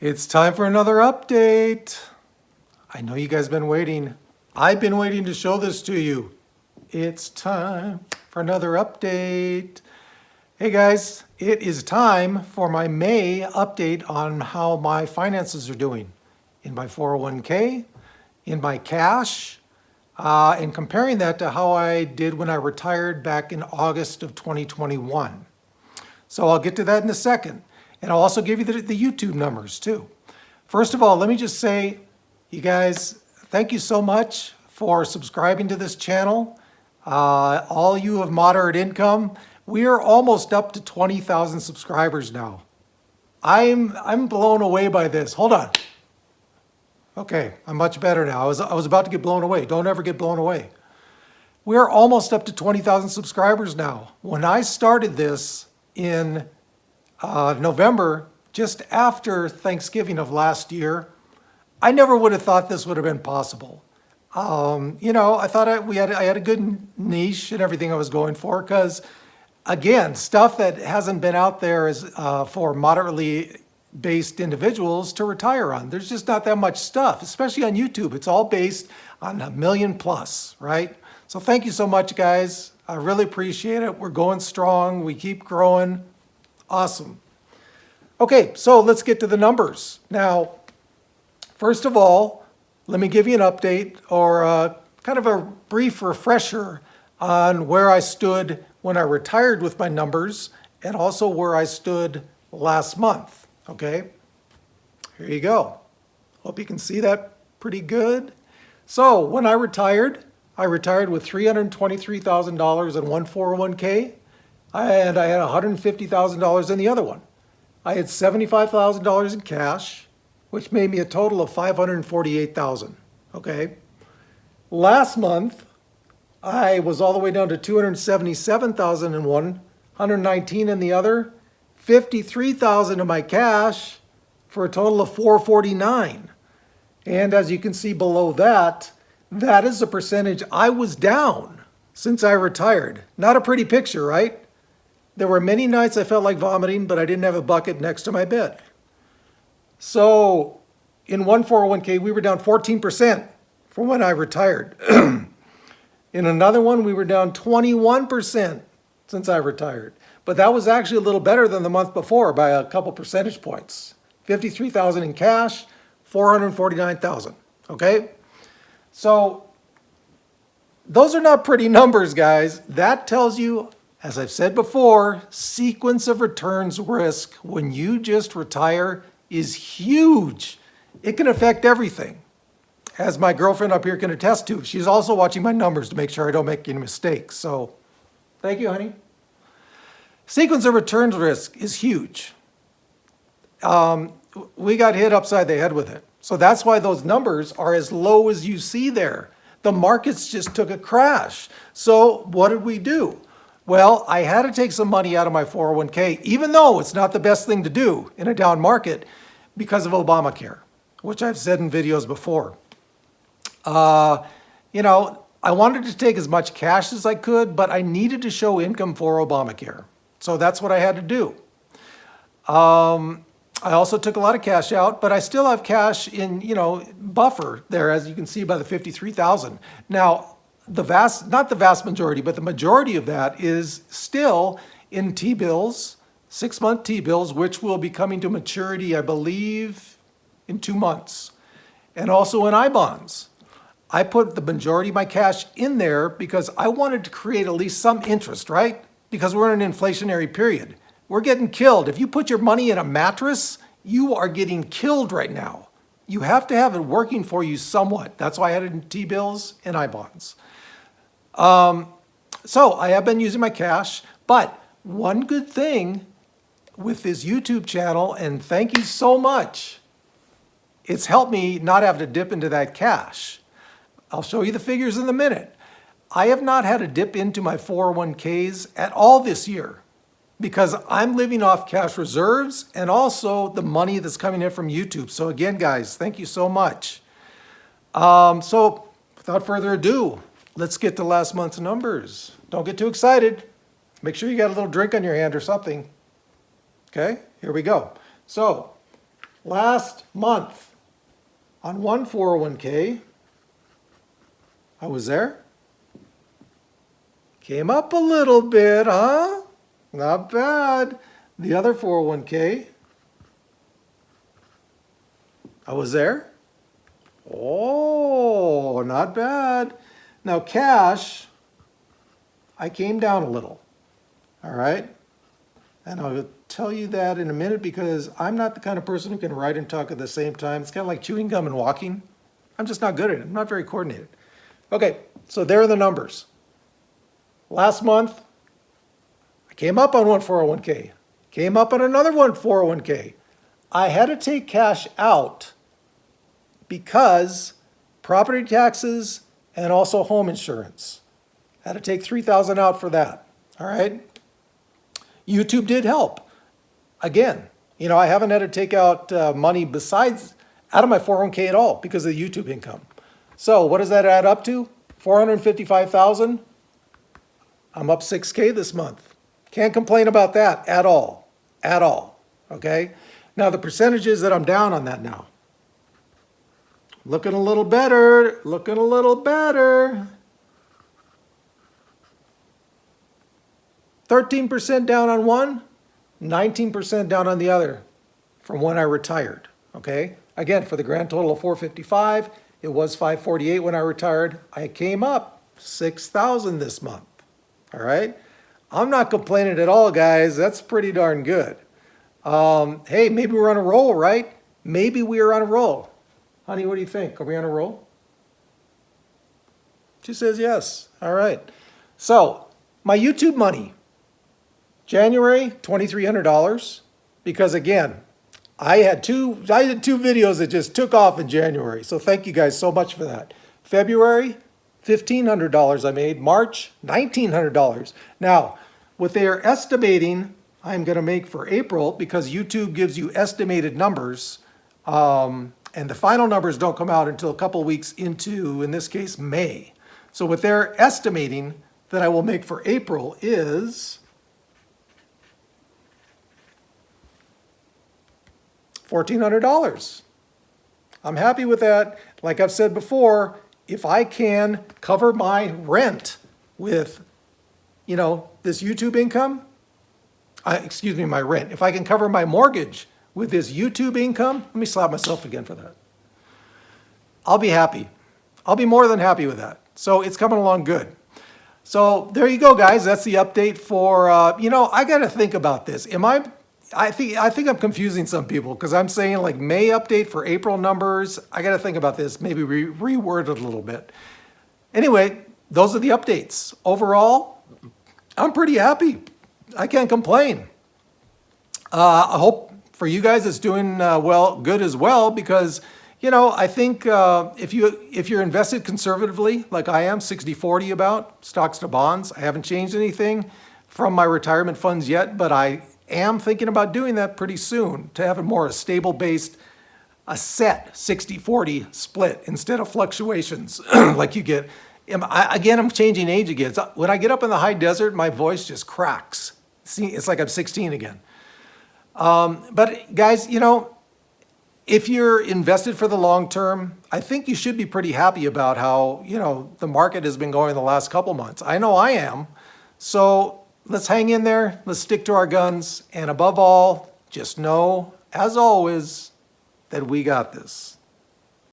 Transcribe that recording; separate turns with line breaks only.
It's time for another update. I know you guys have been waiting. I've been waiting to show this to you. It's time for another update. Hey guys, it is time for my May update on how my finances are doing in my 401k, in my cash, and comparing that to how I did when I retired back in August of 2021. So I'll get to that in a second. And I'll also give you the YouTube numbers too. First of all, let me just say, you guys, thank you so much for subscribing to this channel. All you of moderate income, we are almost up to 20,000 subscribers now. I'm blown away by this. Hold on. Okay, I'm much better now. I was about to get blown away. Don't ever get blown away. We're almost up to 20,000 subscribers now. When I started this in November, just after Thanksgiving of last year, I never would have thought this would have been possible. I thought I had a good niche and everything I was going for because, again, stuff that hasn't been out there is for moderately based individuals to retire on. There's just not that much stuff, especially on YouTube. It's all based on 1 million plus, right? So thank you so much, guys. I really appreciate it. We're going strong. We keep growing. Awesome. Okay, so let's get to the numbers. Now, first of all, let me give you an update or kind of a brief refresher on where I stood when I retired with my numbers and also where I stood last month. Okay, here you go. Hope you can see that pretty good. So when I retired with $323,000 in one 401k, and I had $150,000 in the other one. I had $75,000 in cash, which made me a total of $548,000. Okay. Last month, I was all the way down to $277,000 in one, $119,000 in the other, $53,000 in my cash for a total of $449,000. And as you can see below that, that is the percentage I was down since I retired. Not a pretty picture, right? There were many nights I felt like vomiting, but I didn't have a bucket next to my bed. So in one 401k, we were down 14% from when I retired. In another one, we were down 21% since I retired. But that was actually a little better than the month before by a couple percentage points. $53,000 in cash, $449,000. Okay? So those are not pretty numbers, guys. That tells you, as I've said before, sequence of returns risk when you just retire is huge. It can affect everything, as my girlfriend up here can attest to. She's also watching my numbers to make sure I don't make any mistakes. So thank you, honey. Sequence of returns risk is huge. We got hit upside the head with it. So that's why those numbers are as low as you see there. The markets just took a crash. So what did we do? Well, I had to take some money out of my 401k, even though it's not the best thing to do in a down market because of Obamacare, which I've said in videos before. I wanted to take as much cash as I could, but I needed to show income for Obamacare. So that's what I had to do. I also took a lot of cash out, but I still have cash in, buffer there, as you can see by the $53,000. Now, not the vast majority, but the majority of that is still in T-bills, 6-month T-bills, which will be coming to maturity, I believe, in 2 months. And also in I-bonds. I put the majority of my cash in there because I wanted to create at least some interest, right? Because we're in an inflationary period. We're getting killed. If you put your money in a mattress, you are getting killed right now. You have to have it working for you somewhat. That's why I had it in T-bills and I-bonds. So I have been using my cash, but one good thing with this YouTube channel, and thank you so much, it's helped me not have to dip into that cash. I'll show you the figures in a minute. I have not had to dip into my 401ks at all this year because I'm living off cash reserves and also the money that's coming in from YouTube. So again, guys, thank you so much. So without further ado, let's get to last month's numbers. Don't get too excited. Make sure you got a little drink on your hand or something. Okay, here we go. So Last month on one 401k, I was there. Came up a little bit, huh? Not bad. The other 401k, I was there. Oh, not bad. Now cash, I came down a little. All right. And I'll tell you that in a minute because I'm not the kind of person who can write and talk at the same time. It's kind of like chewing gum and walking. I'm just not good at it. I'm not very coordinated. Okay, so there are the numbers. Last month, I came up on one 401k, came up on another one 401k. I had to take cash out because property taxes and also home insurance. I had to take $3,000 out for that. All right. YouTube did help. Again, I haven't had to take out money besides out of my 401k at all because of the YouTube income. So what does that add up to? $455,000. I'm up $6K this month. Can't complain about that at all. At all. Okay? Now the percentages that I'm down on that now. Looking a little better. Looking a little better. 13% down on one, 19% down on the other from when I retired, okay? Again, for the grand total of 455, it was 548 when I retired. I came up 6,000 this month, all right? I'm not complaining at all, guys. That's pretty darn good. Hey, maybe we're on a roll, right? Maybe we are on a roll. Honey, what do you think? Are we on a roll? She says yes. All right. So, my YouTube money. January, $2,300, because again, I had two videos that just took off in January. So thank you guys so much for that. February, $1,500 I made. March, $1,900. Now, what they are estimating I'm going to make for April, because YouTube gives you estimated numbers, and the final numbers don't come out until a couple weeks into, in this case, May. So what they're estimating that I will make for April is $1,400. I'm happy with that. Like I've said before, if I can cover my rent with, this YouTube income, my rent. If I can cover my mortgage with this YouTube income, let me slap myself again for that. I'll be happy. I'll be more than happy with that. So it's coming along good. So there you go, guys. That's the update for, I got to think about this. I think I'm confusing some people because I'm saying like May update for April numbers. I got to think about this, maybe reword it a little bit. Anyway, those are the updates. Overall, I'm pretty happy. I can't complain. I hope for you guys it's doing good as well because, I think if you're invested conservatively, like I am, 60-40 about stocks to bonds, I haven't changed anything from my retirement funds yet, but I am thinking about doing that pretty soon to have a stable based, a set 60-40 split instead of fluctuations like you get. I'm changing age again. When I get up in the high desert, my voice just cracks. See, it's like I'm 16 again. But guys, if you're invested for the long term, I think you should be pretty happy about how, the market has been going the last couple months. I know I am. So let's hang in there, let's stick to our guns, and above all, just know, as always, that we got this.